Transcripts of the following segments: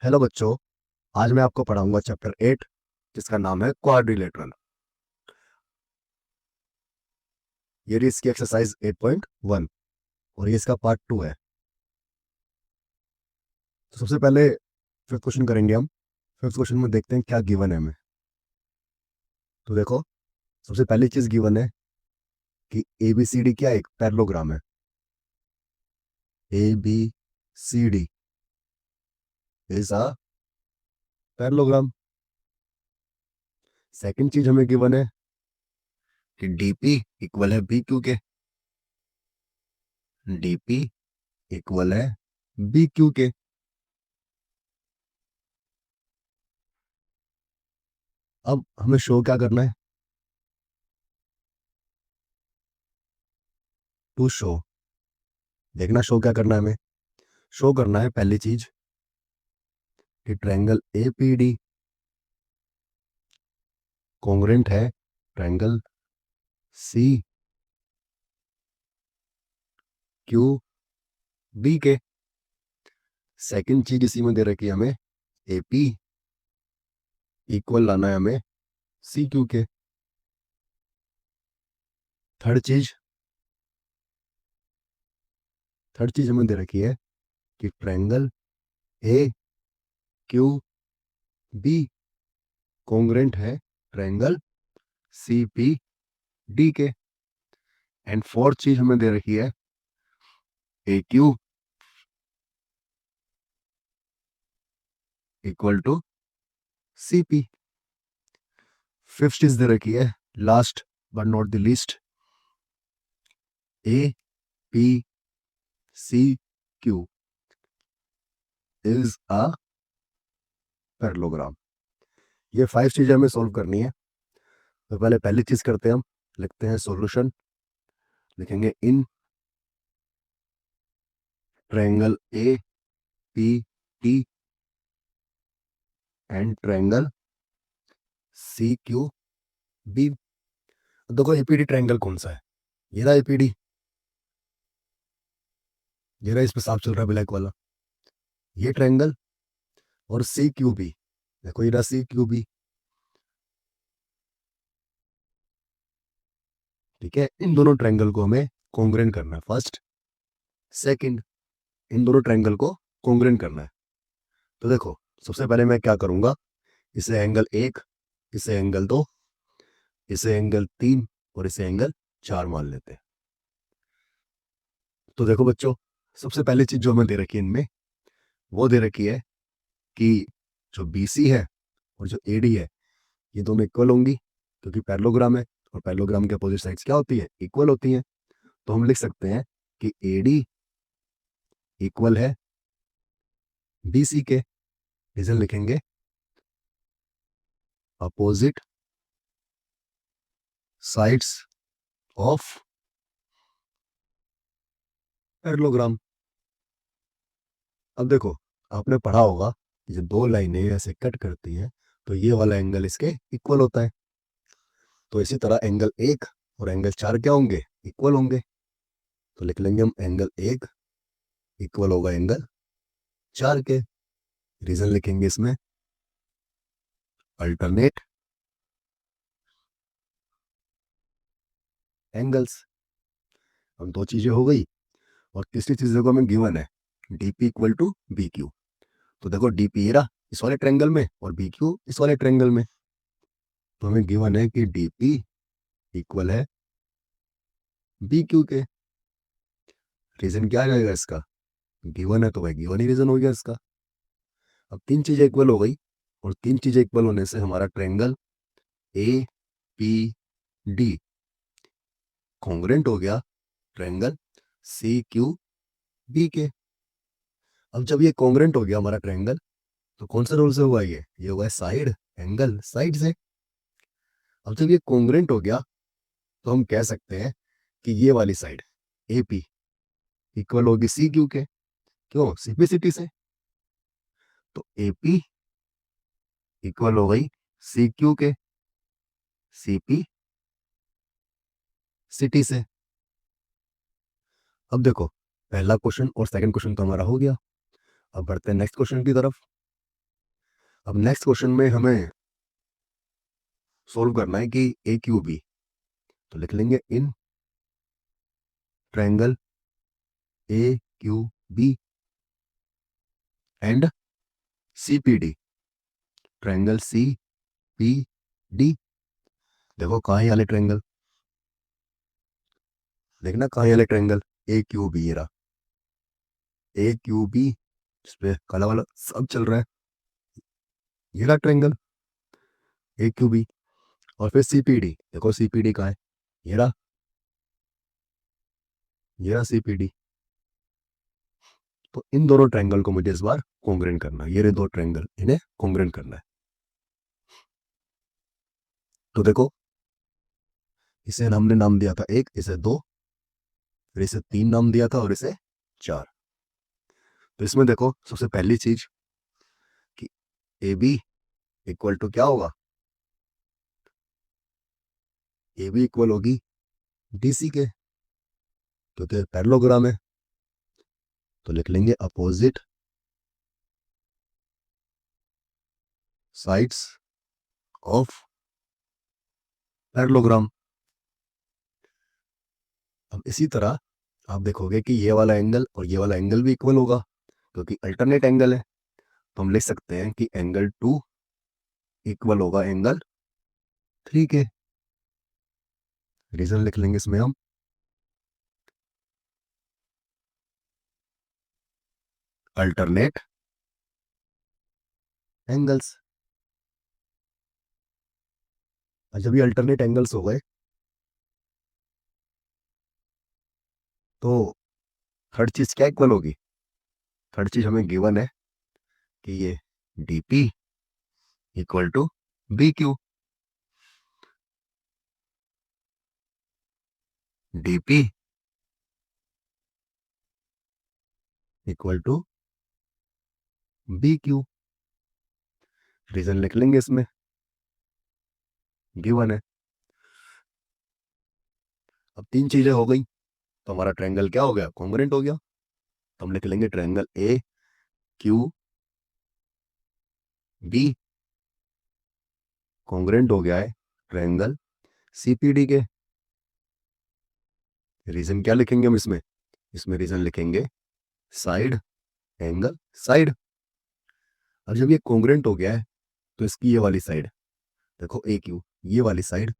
Hello बच्चों। आज मैं आपको पढ़ाऊंगा चैप्टर 8 जिसका नाम है क्वाड्रिलेटरल। ये रही इसकी एक्सरसाइज 8.1 और ये इसका पार्ट 2 है। तो सबसे पहले फिफ्थ क्वेश्चन करेंगे हम। फिफ्थ क्वेश्चन में देखते हैं क्या गिवन है हमें। तो देखो, सबसे पहली चीज गिवन है कि ए बी सी डी क्या एक पैरेललोग्राम है। A B C D is a parallelogram. Second चीज हमें गिवन है कि डीपी इक्वल है बी क्यू के। डीपी इक्वल है बी क्यू के। अब हमें शो क्या करना है? To show. देखना शो क्या करना है हमें। शो करना है पहली चीज कि triangle A P D congruent है ट्रायंगल सी क्यू बी के। सेकंड चीज इसी में दे रखी है हमें ए पी इक्वल लाना है हमें सी क्यू के। थर्ड चीज हमें दे रखी है कि triangle A Q B congruent है ट्रायंगल सी पी डी के। एंड फोर्थ चीज हमें दे रखी है A Q equal to C P. Fifth चीज दे रखी है last but not the least A P C Q is a parallelogram. ये 5 चीजें हमें सॉल्व करनी है। तो पहले पहली चीज करते हैं हम, लिखते हैं सॉल्यूशन। लिखेंगे in triangle A P T and triangle C Q B. देखो एपीडी ट्रायंगल कौन सा है? ये रहा एपीडी। ये रहा, इस पे साफ चल रहा है ब्लैक वाला, ये ट्रायंगल। और सी क्यू बी, देखो ये रहा सी क्यू बी। ठीक है, इन दोनों ट्रायंगल को हमें कॉन्ग्रेंट करना है फर्स्ट। सेकंड, इन दोनों ट्रायंगल को कॉन्ग्रेंट करना है। तो देखो, सबसे पहले मैं क्या करूंगा, इसे एंगल 1, इसे एंगल 2, इसे एंगल 3 और इसे एंगल 4 मान लेते हैं। तो देखो बच्चों, सबसे पहली चीज जो हमें दे रखी है इनमें, वो दे रखी है कि जो बी सी है और जो ए डी है ये दोनों इक्वल होंगी, क्योंकि पैरेललोग्राम है और पैरेललोग्राम के अपोजिट साइड्स क्या होती है? इक्वल होती हैं। तो हम लिख सकते हैं कि ए डी इक्वल है बी सी के। रीजन लिखेंगे अपोजिट साइड्स ऑफ पैरेललोग्राम। अब देखो, आपने पढ़ा होगा कि जब दो लाइनें ऐसे कट करती हैं तो ये वाला एंगल इसके इक्वल होता है। तो इसी तरह एंगल 1 और एंगल 4 क्या होंगे? इक्वल होंगे। तो लिख लेंगे हम एंगल 1 इक्वल होगा एंगल 4 के। रीजन लिखेंगे इसमें अल्टरनेट एंगल्स। हम दो चीजें हो गई। और तीसरी चीज देखो हमें गिवन है DP equal to B Q. तो देखो डीपी ये रहा इस वाले ट्रायंगल में और बी क्यू इस वाले ट्रायंगल में। तो हमें गिवन है कि डीपी इक्वल है बी क्यू के। रीजन क्या आ जाएगा इसका? गिवन है तो भाई गिवन ही रीजन हो गया इसका। अब तीन चीजें इक्वल हो गई और तीन चीजें इक्वल होने से हमारा triangle A P D congruent हो गया ट्रायंगल सी क्यू बी के। अब जब ये कॉन्ग्रेंट हो गया हमारा ट्रायंगल, तो कौन से रूल से हुआ ये हुआ है साइड एंगल साइड से। अब जब ये कॉन्ग्रेंट हो गया तो हम कह सकते हैं कि ये वाली साइड ए पी इक्वल होगी सी क्यू के। क्यों? सिंप्लिसिटी से। तो ए पी इक्वल हो गई सी क्यू के सी पी सिटी से। अब देखो, पहला क्वेश्चन और सेकंड क्वेश्चन तो हमारा हो गया। अब बढ़ते हैं नेक्स्ट क्वेश्चन की तरफ। अब नेक्स्ट क्वेश्चन में हमें सोल्व करना है कि ए क्यू बी, तो लिख लेंगे in triangle A Q B and C P D, triangle C P D. देखो कहाँ है वाले ट्रायंगल, देखना कहाँ है वाले ट्रायंगल, ए क्यू बी, ये रहा ए क्यू बी, इस पे काला वाला सब चल रहा है, ये रहा ट्रायंगल ए क्यू बी। और फिर सी पी डी, देखो सी पी डी कहाँ है, ये रहा, ये रहा सी पी डी। तो इन दोनों ट्रायंगल को मुझे इस बार कॉन्ग्रेंट करना है, ये रहे दो ट्रायंगल, इन्हें कॉन्ग्रेंट करना है। तो देखो इसे हमने नाम दिया था एक, इसे दो, फिर इसे तीन नाम दिया था और इसे चार। तो इसमें देखो सबसे पहली चीज कि ए बी इक्वल टू क्या होगा, ए बी इक्वल होगी डी सी के, क्योंकि पैरेललोग्राम है। तो लिख लेंगे अपोजिट साइड्स ऑफ पैरेललोग्राम। अब इसी तरह आप देखोगे कि ये वाला एंगल और ये वाला एंगल भी इक्वल होगा, क्योंकि अल्टरनेट एंगल है। तो हम लिख सकते हैं कि एंगल 2 इक्वल होगा एंगल 3 के। रीजन लिख लेंगे इसमें हम, अल्टरनेट एंगल्स। जब ये अल्टरनेट एंगल्स हो गए तो थर्ड चीज क्या इक्वल होगी, थर्ड चीज हमें गिवन है कि ये D P equal to B Q, D P equal to B Q. Reason लिख लेंगे इसमें, गिवन है। अब तीन चीजें हो गई, तो हमारा ट्रायंगल क्या हो गया, कॉन्ग्रेंट हो गया। तो हम लिख लेंगे triangle A Q B congruent हो गया है ट्रायंगल सीपीडी के। रीजन क्या लिखेंगे हम इसमें, इसमें रीजन लिखेंगे साइड एंगल साइड। अब जब ये कॉन्ग्रेंट हो गया है तो इसकी ये वाली साइड, देखो ए क्यू, ये वाली साइड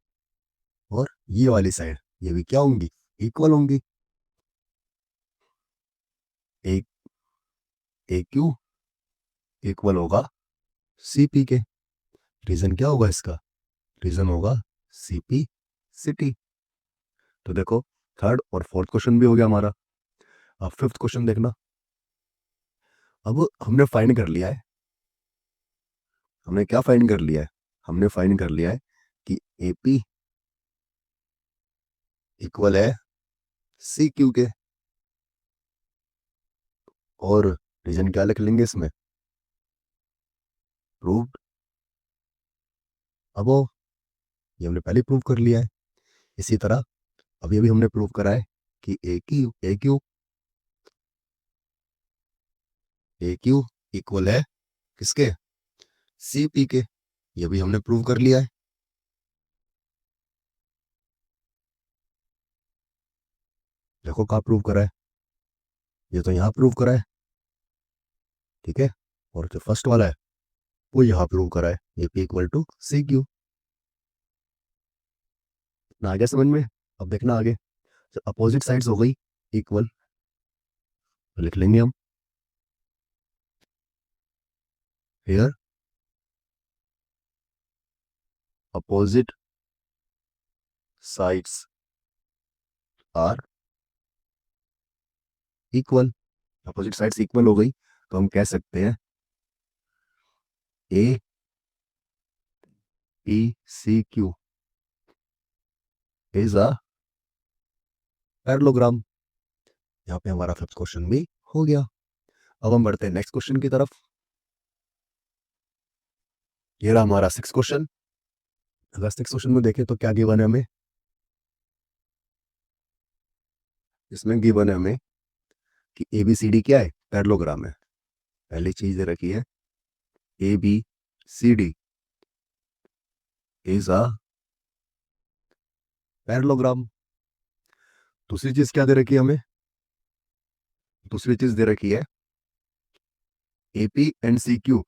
और ये वाली साइड, ये भी क्या होंगी, इक्वल होंगी। ए ए क्यू इक्वल होगा सीपी के। रीजन क्या होगा इसका, रीजन होगा सीपी सिटी। तो देखो थर्ड और फोर्थ क्वेश्चन भी हो गया हमारा। अब फिफ्थ क्वेश्चन देखना। अब हमने फाइंड कर लिया है, हमने क्या फाइंड कर लिया है, हमने फाइंड कर लिया है कि एपी इक्वल है सी क्यू के। और रीजन क्या लिख लेंगे इसमें, प्रूव्ड। अब वो ये हमने पहले प्रूव कर लिया है। इसी तरह अब ये भी हमने प्रूव करा है कि ए क्यू इक्वल है किसके, सी पी के। ये भी हमने प्रूव कर लिया है। देखो कहाँ प्रूव करा है, ये तो यहाँ प्रूव करा है, ठीक है। और जो फर्स्ट वाला है वो यहाँ प्रूव करा है, A P equal to C Q. ना आ गया समझ में। अब देखना आगे, जब अपोजिट साइड्स हो गई इक्वल, तो लिख लेंगे हम here opposite sides are equal. Opposite sides equal हो गई तो हम कह सकते हैं A P C Q is a parallelogram. यहाँ पे हमारा फिफ्थ क्वेश्चन भी हो गया। अब हम बढ़ते हैं नेक्स्ट क्वेश्चन की तरफ। ये रहा हमारा सिक्स क्वेश्चन। अगर सिक्स क्वेश्चन में देखें तो क्या गिवन है हमें, इसमें गिवन है हमें कि ए बी सी डी क्या है, पैरेललोग्राम है। पहली चीज दे रखी है A B CD is a parallelogram. दूसरी चीज क्या दे रखी है हमें? दूसरी चीज दे रखी है AP and CQ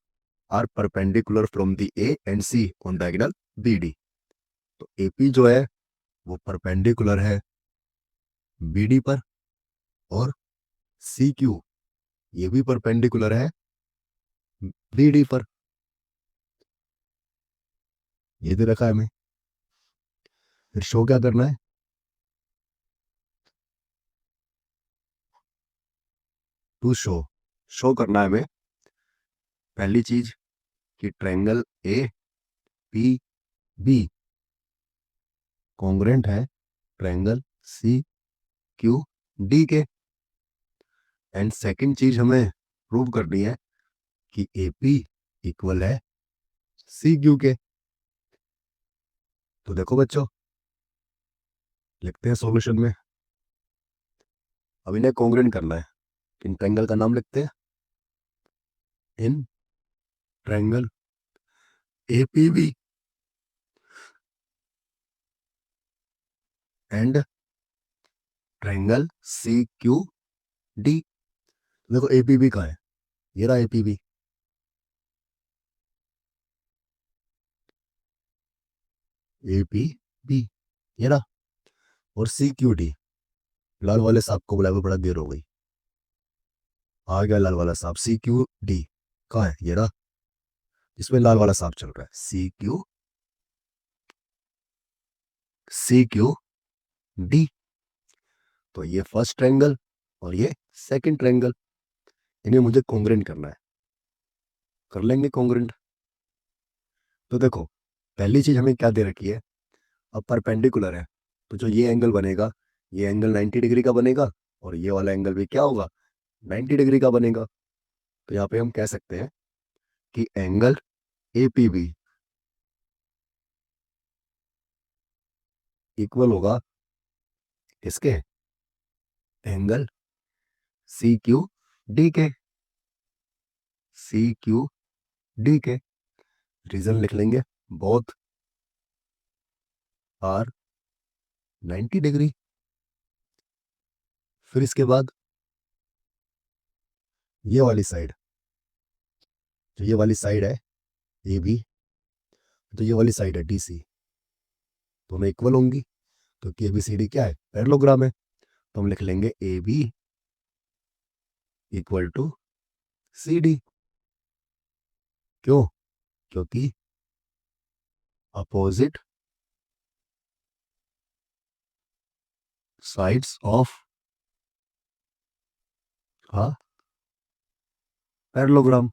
are perpendicular from the A and C on diagonal BD. तो AP जो है वो परपेंडिकुलर है BD पर, और CQ ये भी परपेंडिकुलर है BD पर। ये दे रखा है हमें। फिर शो क्या करना है? टू शो करना है हमें पहली चीज कि triangle A P B congruent है ट्रायंगल सी क्यू डी के। एंड सेकंड चीज हमें प्रूव करनी है कि ए पी इक्वल है सी क्यू के। तो देखो बच्चों, लिखते हैं सॉल्यूशन में। अब इन्हें कॉन्ग्रेंट करना है। इन ट्रायंगल का नाम लिखते हैं in triangle A P B and triangle C Q D. देखो ए पी बी कहाँ है? ये रहा A P B. A P B ये रहा। और सी क्यू डी, लाल वाले सांप को बुलाए हुए बड़ा देर हो गई। आ गया लाल वाला सांप। सी क्यू डी कहाँ है? ये रहा, इसमें लाल वाला सांप चल रहा है। C Q D. तो ये फर्स्ट ट्रायंगल और ये सेकंड ट्रायंगल, इन्हें मुझे कॉन्ग्रेंट करना है। कर लेंगे कॉन्ग्रेंट। तो देखो, पहली चीज हमें क्या दे रखी है? अब परपेंडिकुलर है, तो जो ये एंगल बनेगा, ये एंगल 90 डिग्री का बनेगा, और ये वाला एंगल भी क्या होगा? 90 डिग्री का बनेगा। तो यहाँ पे हम कह सकते हैं कि angle A P B equal होगा इसके एंगल सी क्यू डी के। सी क्यू डी के रीजन लिख लेंगे, बोथ आर 90 डिग्री। फिर इसके बाद ये वाली साइड, जो ये वाली साइड है ए बी, तो ये वाली साइड है डी सी, दोनों इक्वल होंगी क्योंकि ए बी सी डी क्या है? पैरेललोग्राम है। तो हम लिख लेंगे A B equal to C D. क्यों? क्योंकि opposite sides of a parallelogram.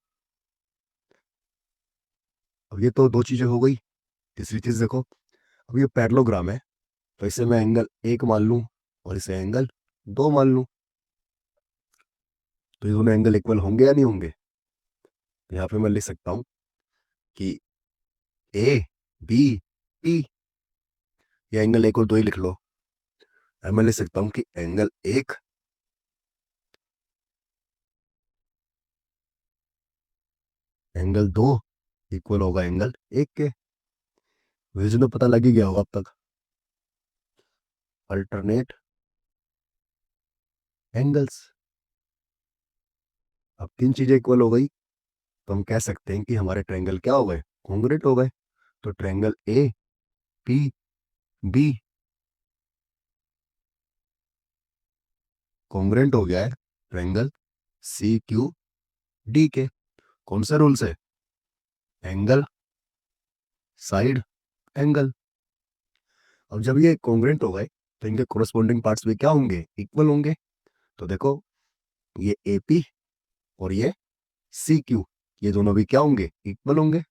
अब ये तो दो चीजें हो गई। तीसरी चीज देखो, अब ये पैरेललोग्राम है, तो इसे मैं एंगल 1 मान लूं और इसे एंगल 2 मान लूं, तो ये दोनों एंगल इक्वल होंगे या नहीं होंगे? यहाँ पे मैं लिख सकता हूं कि ए बी पी, ये एंगल 1 और 2 ही लिख लो। अब मैं लिख सकता हूं कि एंगल 1 एंगल 2 इक्वल होगा एंगल 1 के। वैसे तो पता लग ही गया होगा अब तक। Alternate angles. अब तीन चीजें इक्वल हो गई, तो हम कह सकते हैं कि हमारे ट्रायंगल क्या हो गए? कॉन्ग्रुएंट हो गए। तो triangle A P B congruent हो गया है ट्रायंगल सी क्यू डी के। कौन से रूल से? Angle side angle. अब जब ये कॉन्ग्रुएंट हो गए, तो इनके कोरस्पॉन्डिंग पार्ट्स भी क्या होंगे? इक्वल होंगे। तो देखो, ये ए पी और ये सी क्यू, ये दोनों भी क्या होंगे? इक्वल होंगे।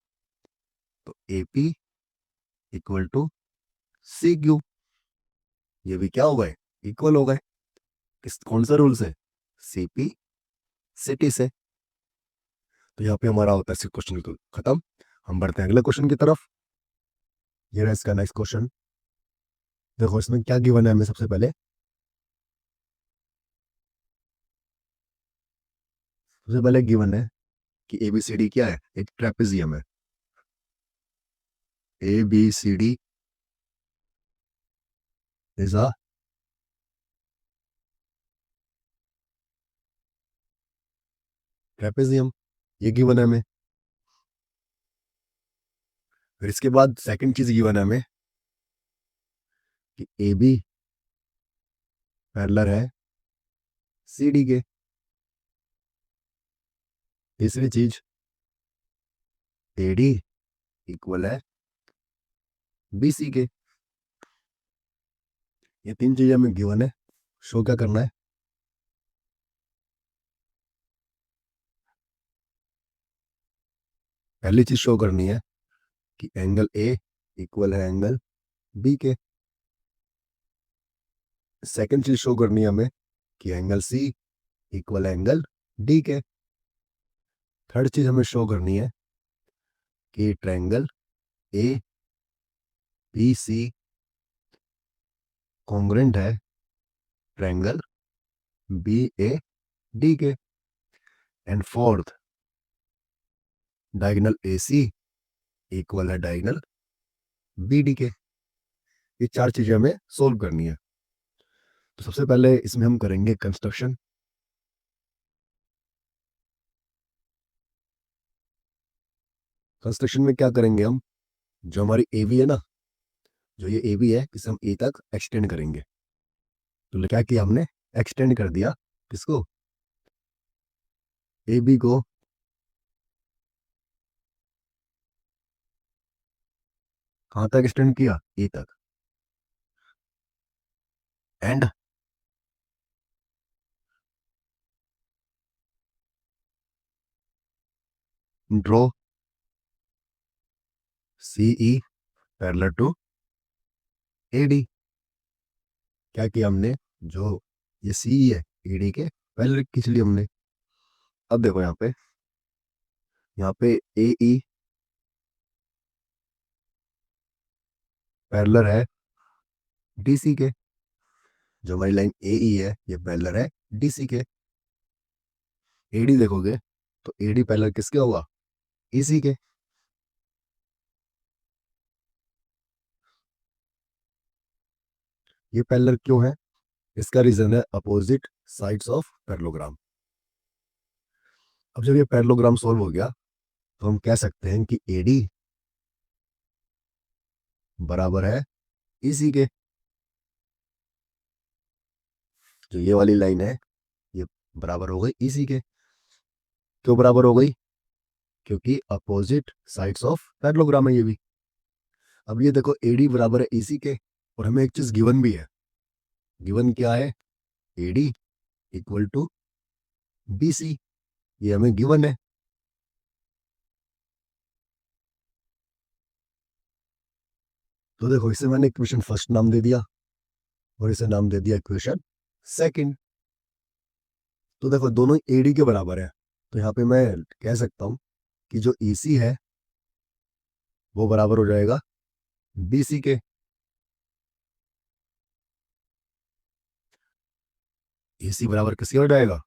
तो A P equal to C Q, ये भी क्या हो गए? इक्वल हो गए। किस कौन सा रूल से? सीपी सिटी से। तो यहाँ पे हमारा होता है क्वेश्चन तो खत्म। हम बढ़ते हैं अगले क्वेश्चन की तरफ। ये रहा इसका नेक्स्ट क्वेश्चन। देखो इसमें क्या गिवन है हमें। सबसे पहले गिवन है कि एबीसीडी क्या है? एक ट्रेपेजियम है। ABCD is a ट्रेपेजियम, ये गिवन है हमें। फिर इसके बाद सेकंड चीज गिवन है हमें कि AB पैरेलल है CD के। तीसरी चीज AD इक्वल है BC के। ये तीन चीजें हमें गिवन है, शो क्या करना है। पहली चीज शो करनी है कि एंगल A इक्वल है एंगल B के। सेकंड चीज शो करनी है हमें कि एंगल C इक्वल है एंगल D के। थर्ड चीज हमें शो करनी है कि ट्रायंगल ABC कॉन्ग्रुएंट है ट्रायंगल BAD के। And fourth, diagonal AC equal है डायगोनल BD के। ये चार चीजें हमें सोल्व करनी है। तो सबसे पहले इसमें हम करेंगे कंस्ट्रक्शन। कंस्ट्रक्शन में क्या करेंगे हम, जो हमारी AB है ना, जो ये AB है इसे हम A तक एक्सटेंड करेंगे। तो क्या किया हमने, एक्सटेंड कर दिया किसको, AB को। कहां तक एक्सटेंड किया, A तक। And draw CE parallel to AD। क्या किया हमने, जो ये CE है AD के पैरेलल खींच लिया हमने। अब देखो यहाँ पे AE पैरेलल है DC के। जो हमारी लाइन AE है ये पैरेलल है DC के। AD देखोगे तो AD पैरेलल किसके होगा, EC के। ये पैरेलल क्यों है, इसका रीजन है अपोजिट साइड्स ऑफ पैरेललोग्राम। अब जब ये पैरेललोग्राम सॉल्व हो गया तो हम कह सकते हैं कि AD बराबर है EC के। जो ये वाली लाइन है ये बराबर हो गई EC के। क्यों बराबर हो गई, क्योंकि अपोजिट साइड्स ऑफ पैरेललोग्राम है ये भी। अब ये देखो AD बराबर है EC के, और हमें एक चीज गिवन भी है। गिवन क्या है, AD इक्वल टू BC, ये हमें गिवन है। तो देखो इसे मैंने इक्वेशन फर्स्ट नाम दे दिया और इसे नाम दे दिया इक्वेशन सेकंड। तो देखो दोनों AD के बराबर है, तो यहाँ पे मैं कह सकता हूं कि जो EC है वो बराबर हो जाएगा BC के। EC बराबर किसके हो जाएगा,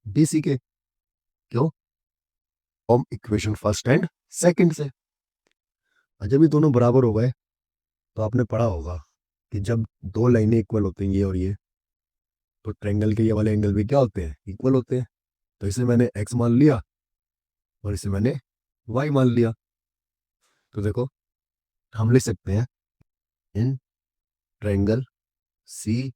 DC के। क्यों, हम इक्वेशन फर्स्ट एंड सेकंड से। और जब ये दोनों बराबर हो गए तो आपने पढ़ा होगा कि जब दो लाइनें इक्वल होती हैं ये और ये, तो ट्रायंगल के ये वाले एंगल भी क्या होते हैं, इक्वल होते हैं। तो इसे मैंने x मान लिया और इसे मैंने y मान लिया। तो देखो हम लिख सकते हैं इन ट्रायंगल CBE,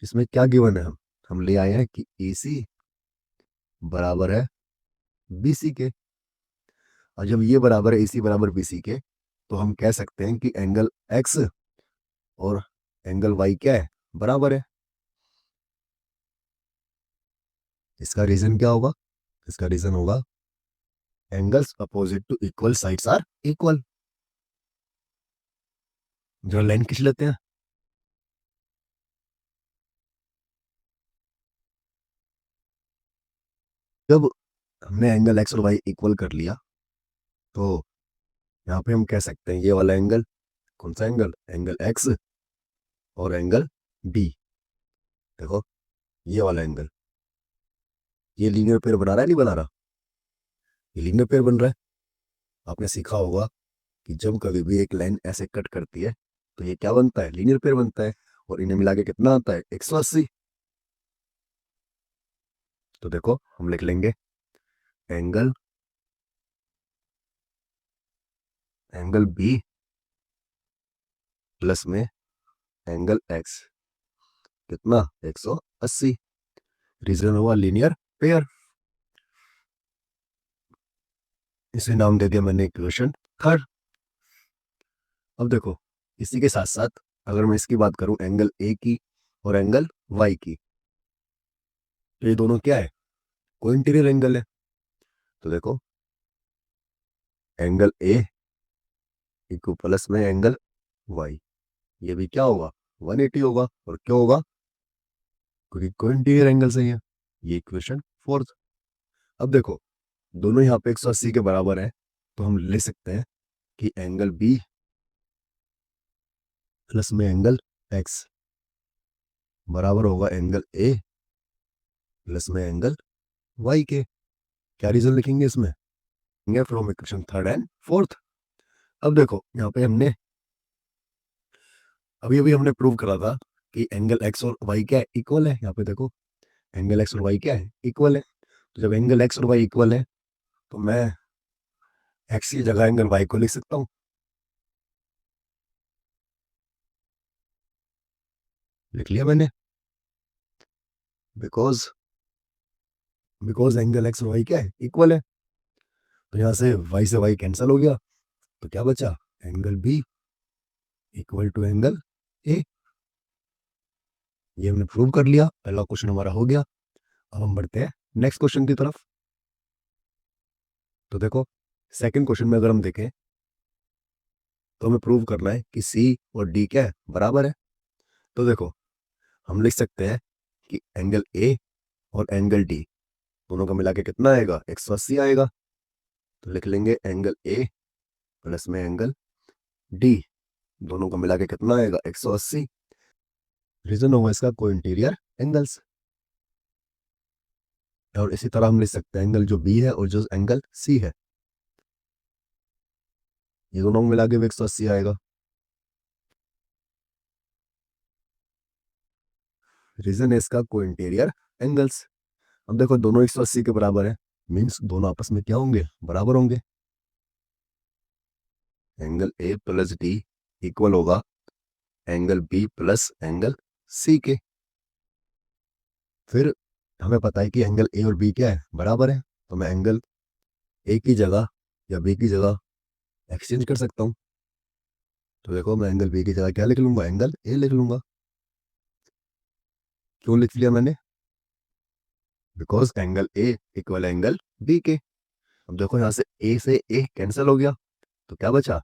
इसमें क्या गिवन है, हम ले आए हैं कि AC बराबर है BC के। और जब ये बराबर है AC बराबर BC के, तो हम कह सकते हैं कि एंगल X और एंगल Y क्या है, बराबर है। इसका रीजन क्या होगा, इसका रीजन होगा angles opposite to equal sides are equal. जो लाइन खींच लेते हैं। जब हमने एंगल X और Y इक्वल कर लिया तो यहाँ पे हम कह सकते हैं ये वाला एंगल, कौन सा एंगल, एंगल X और एंगल B। देखो ये वाला एंगल, ये लीनियर पेयर बना रहा है नहीं बना रहा, ये लीनियर पेयर बन रहा है। आपने सीखा होगा कि जब कभी भी एक लाइन ऐसे कट करती है तो ये क्या बनता है, लीनियर पेयर बनता है। और इन्हें मिला के कितना आता है, 180। तो देखो हम लिख लेंगे एंगल एंगल बी प्लस में एंगल एक्स कितना, 180। रीजन हुआ लीनियर पेयर। इसे नाम दे दिया मैंने इक्वेशन थर्ड। अब देखो इसी के साथ साथ अगर मैं इसकी बात करूं एंगल ए की और एंगल वाई की, तो ये दोनों क्या है, को इंटीरियर एंगल है। तो देखो एंगल ए इक्व प्लस में एंगल वाई, ये भी क्या होगा, 180 होगा। और क्यों होगा, क्योंकि को इंटीरियर एंगल सही है। ये इक्वेशन फोर्थ। अब देखो दोनों यहाँ पे 180 के बराबर है, तो हम ले सकते हैं कि एंगल बी प्लस में एंगल एक्स बराबर होगा एंगल ए प्लस में एंगल वाई के। क्या रीजन लिखेंगे इसमें, from equation third and fourth. अब देखो यहाँ पे हमने अभी अभी हमने प्रूव करा था कि एंगल एक्स और वाई क्या है, इक्वल है। यहाँ पे देखो एंगल एक्स और वाई क्या है, इक्वल है। तो जब एंगल एक्स और वाई इक्वल है तो मैं एक्स की जगह एंगल वाई को लिख सकता हूँ। लिख लिया मैंने, बिकॉज बिकॉज एंगल एक्स और वाई क्या है, इक्वल है। तो यहाँ से वाई कैंसिल हो गया, तो क्या बचा, angle B equal to angle A. ये हमने प्रूव कर लिया, पहला क्वेश्चन हमारा हो गया। अब हम बढ़ते हैं नेक्स्ट क्वेश्चन की तरफ। तो देखो सेकंड क्वेश्चन में अगर हम देखें तो हमें प्रूव करना है कि सी और डी क्या है, बराबर है। तो देखो हम लिख सकते हैं कि एंगल ए और एंगल डी दोनों का मिला के कितना आएगा, 180 आएगा। तो लिख लेंगे एंगल ए प्लस में एंगल डी दोनों का मिला के कितना आएगा, 180। रीजन होगा इसका को इंटीरियर एंगल्स। और इसी तरह हम लिख सकते हैं एंगल जो बी है और जो एंगल सी है, ये दोनों को मिला के 180 आएगा। रीजन है इसका को इंटीरियर एंगल्स। अब देखो दोनों 180 के बराबर है, मीन्स दोनों आपस में क्या होंगे, बराबर होंगे। Angle A plus D equal होगा angle B plus angle C के। फिर हमें पता है कि एंगल ए और बी क्या है, बराबर है। तो मैं एंगल ए की जगह या बी की जगह एक्सचेंज कर सकता हूँ। तो देखो मैं एंगल बी की जगह क्या लिख लूंगा, एंगल ए लिख लूंगा। क्यों लिख लिया मैंने, because angle A equal angle B के। अब देखो यहाँ से ए कैंसिल हो गया, तो क्या बचा,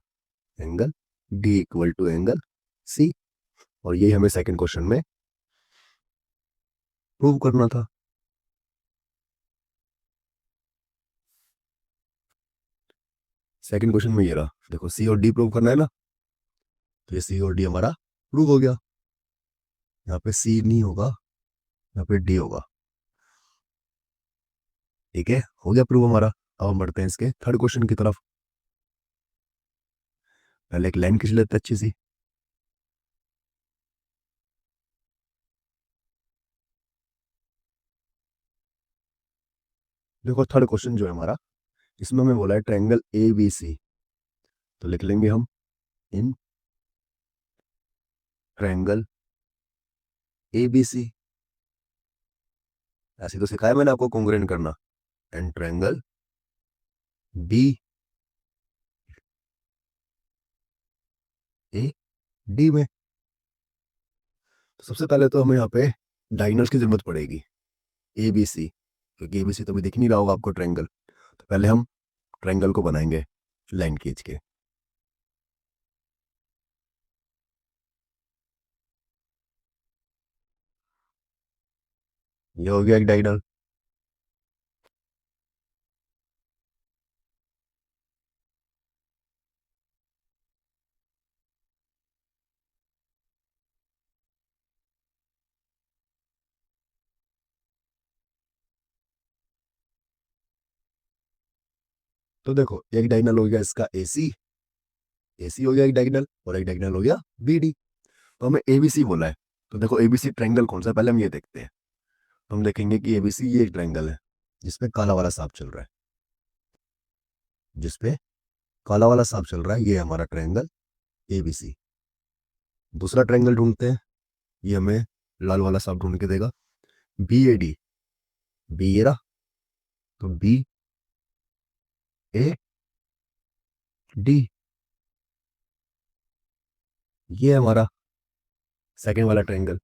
angle D equal to angle C. और यही हमें सेकंड क्वेश्चन में प्रूव करना था। सेकंड क्वेश्चन में ये रहा, देखो सी और डी प्रूव करना है ना, तो ये सी और डी हमारा प्रूव हो गया। यहाँ पे सी नहीं होगा, यहाँ पे डी होगा। ठीक है, हो गया प्रूव हमारा। अब हम बढ़ते हैं इसके थर्ड क्वेश्चन की तरफ। पहले एक लाइन खींच लेते हैं अच्छी सी। देखो थर्ड क्वेश्चन जो है हमारा, इसमें हमें बोला है ट्रायंगल ए बी सी। तो लिख लेंगे हम इन ट्रायंगल ए बी सी, ऐसे तो सिखाया मैंने आपको कॉन्ग्रुएंट करना। And triangle B A D में। तो सबसे पहले तो हमें यहाँ पे डायगोनल्स की जरूरत पड़ेगी, ए बी सी, क्योंकि ए बी सी तो अभी दिख नहीं रहा होगा आपको ट्रायंगल। तो पहले हम ट्रायंगल को बनाएंगे लाइन खींच के। ये हो गया एक डायगोनल। तो देखो एक डायगोनल हो गया इसका AC, AC हो गया एक डायगोनल, और एक डायगोनल हो गया BD। तो हमें ABC बोला है। तो देखो ABC ट्रायंगल कौन सा, पहले हम ये देखते हैं। तो हम देखेंगे कि ABC ये एक ट्रायंगल है जिसपे काला वाला सांप चल रहा है, जिसपे काला वाला सांप चल रहा है, ये हमारा ट्रायंगल ABC। दूसरा ट्रायंगल ढूंढते हैं, ये हमें लाल वाला सांप ढूंढ के देगा, BAD। बी ये रहा, तो BAD ये है हमारा सेकंड वाला ट्रायंगल।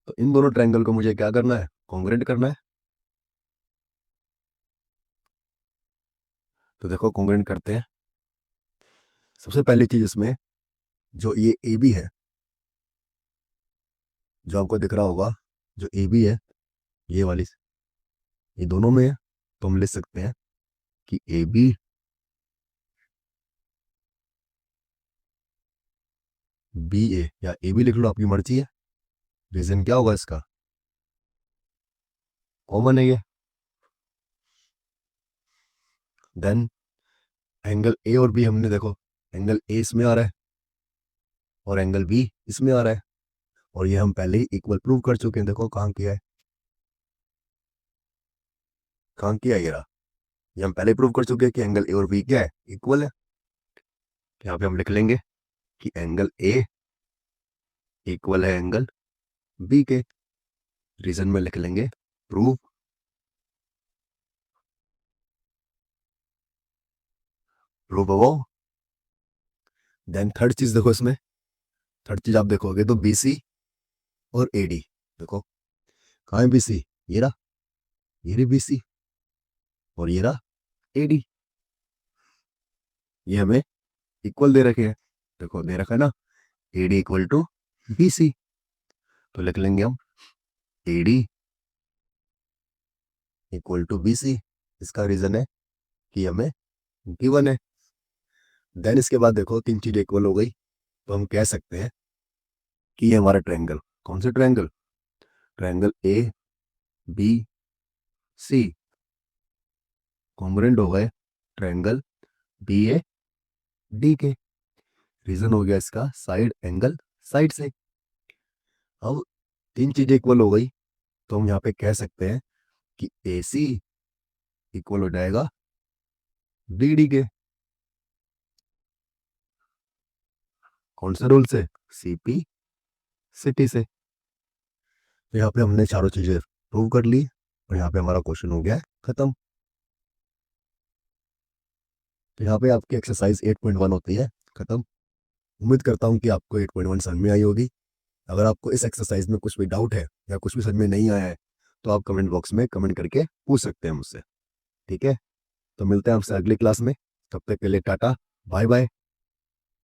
तो इन दोनों ट्रायंगल को मुझे क्या करना है, कॉन्ग्रुएंट करना है। तो देखो कॉन्ग्रुएंट करते हैं। सबसे पहली चीज इसमें, जो ये AB है, जो आपको दिख रहा होगा, जो AB है ये वाली, ये दोनों में है। तो हम लिख सकते हैं कि AB BA, या AB लिख लो, आपकी मर्जी है। रीजन क्या होगा इसका, कॉमन है ये। देन एंगल A और B हमने देखो, एंगल A इसमें आ रहा है और एंगल B इसमें आ रहा है, और ये हम पहले ही इक्वल प्रूव कर चुके हैं। देखो कहाँ किया है, कहाँ किया है, ये रहा। ये हम पहले प्रूव कर चुके हैं कि एंगल A और B क्या है, इक्वल है। यहाँ पे हम लिख लेंगे कि एंगल A इक्वल है एंगल B के। रीजन में लिख लेंगे prove, prove above. Then third चीज देखो इसमें, थर्ड चीज आप देखोगे तो BC और AD, देखो कहाँ है BC, ये रहा, ये रही BC, और ये रहा AD। ये हमें इक्वल दे रखे हैं, देखो दे रखा है ना, AD इक्वल टू BC। तो लिख लेंगे हम AD इक्वल टू BC। इसका रीजन है कि हमें गिवन है। देन इसके बाद देखो तीन चीज इक्वल हो गई, तो हम कह सकते हैं कि ये हमारा ट्रायंगल, कौन से ट्रायंगल, ट्रायंगल ABC कॉन्ग्रुएंट हो गए ट्रायंगल BAD के। रीजन हो गया इसका साइड एंगल साइड से। अब तीन चीजें इक्वल हो गई, तो हम यहाँ पे कह सकते हैं कि AC इक्वल हो जाएगा BD के। कौन से रूल से, CP सिटी से। तो यहाँ पे हमने चारों चीजें प्रूव कर ली, और यहाँ पे हमारा क्वेश्चन हो गया है खत्म। तो यहाँ पे आपकी एक्सरसाइज 8.1 होती है खत्म। उम्मीद करता हूँ कि आपको 8.1 समझ में आई होगी। अगर आपको इस एक्सरसाइज में कुछ भी डाउट है या कुछ भी समझ में नहीं आया है, तो आप कमेंट बॉक्स में कमेंट करके पूछ सकते हैं मुझसे। ठीक है, तो मिलते हैं आपसे अगली क्लास में। तब तक के लिए टाटा, बाय बाय।